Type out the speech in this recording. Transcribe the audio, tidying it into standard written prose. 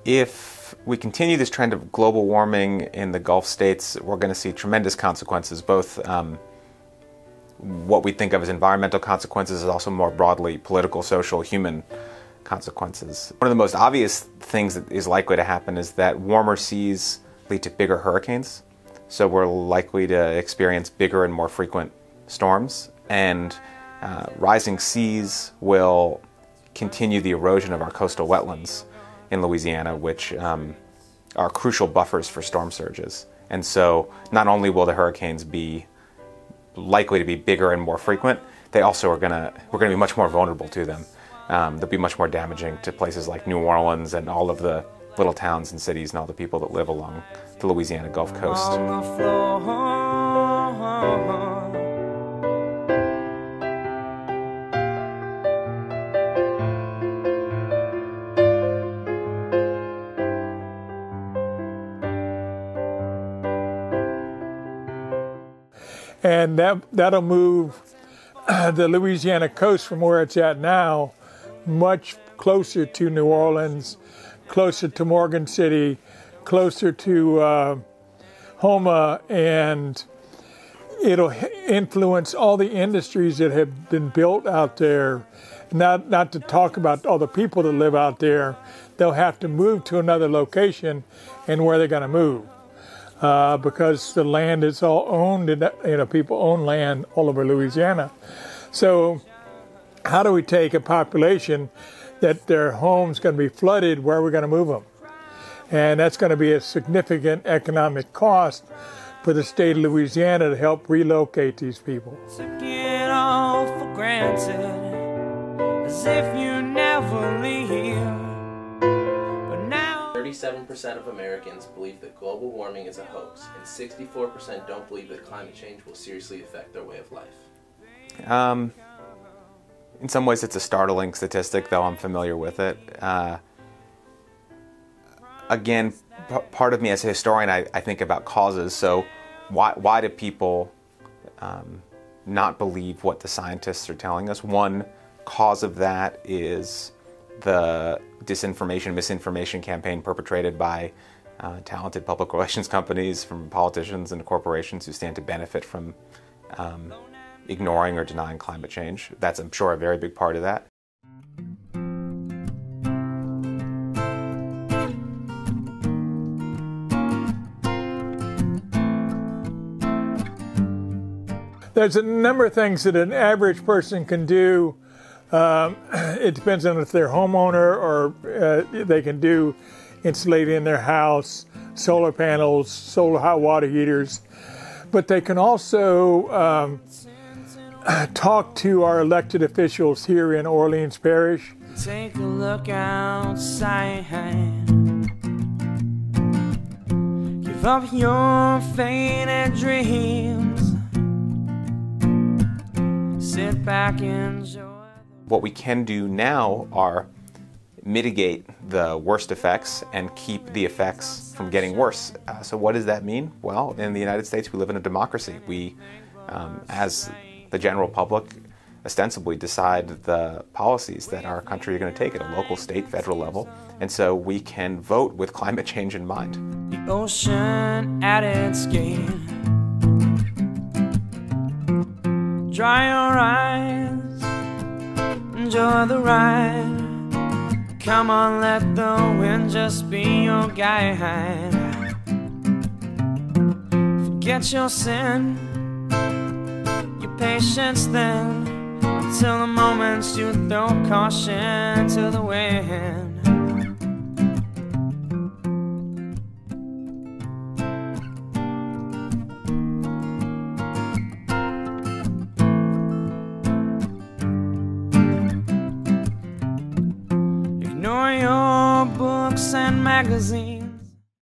If we continue this trend of global warming in the Gulf states, we're going to see tremendous consequences, both what we think of as environmental consequences, and also more broadly political, social, human consequences. One of the most obvious things that is likely to happen is that warmer seas lead to bigger hurricanes. So we're likely to experience bigger and more frequent storms, and rising seas will continue the erosion of our coastal wetlands in Louisiana, which are crucial buffers for storm surges. And so not only will the hurricanes be likely to be bigger and more frequent, they also we're going to be much more vulnerable to them. They'll be much more damaging to places like New Orleans and all of the little towns and cities and all the people that live along the Louisiana Gulf Coast. And that'll move the Louisiana coast from where it's at now much closer to New Orleans, closer to Morgan City, closer to Houma, and it'll influence all the industries that have been built out there. Not to talk about all the people that live out there. They'll have to move to another location, and where they're going to move. Because the land is all owned, and people own land all over Louisiana. So how do we take a population that their home's going to be flooded, where are we going to move them? And that's going to be a significant economic cost for the state of Louisiana to help relocate these people. Took it all for granted, as if you never leave. 37% of Americans believe that global warming is a hoax, and 64% don't believe that climate change will seriously affect their way of life. In some ways it's a startling statistic, though I'm familiar with it. Again, part of me as a historian, I think about causes. So why do people not believe what the scientists are telling us? One cause of that is the disinformation, misinformation campaign perpetrated by talented public relations companies, from politicians and corporations who stand to benefit from ignoring or denying climate change. That's, I'm sure, a very big part of that. There's a number of things that an average person can do. It depends on if they're a homeowner, or they can do insulating in their house, solar panels, solar hot water heaters. But they can also talk to our elected officials here in Orleans Parish. Take a look outside. Give up your faded dreams. Sit back and enjoy. What we can do now are mitigate the worst effects and keep the effects from getting worse. So what does that mean? Well, in the United States, we live in a democracy. We, as the general public, ostensibly decide the policies that our country is going to take at a local, state, federal level. And so we can vote with climate change in mind. The ocean at its gate. Dry your eyes, enjoy the ride. Come on, let the wind just be your guide. Forget your sin, your patience then, until the moments you throw caution to the wind. Ignore your books and magazines.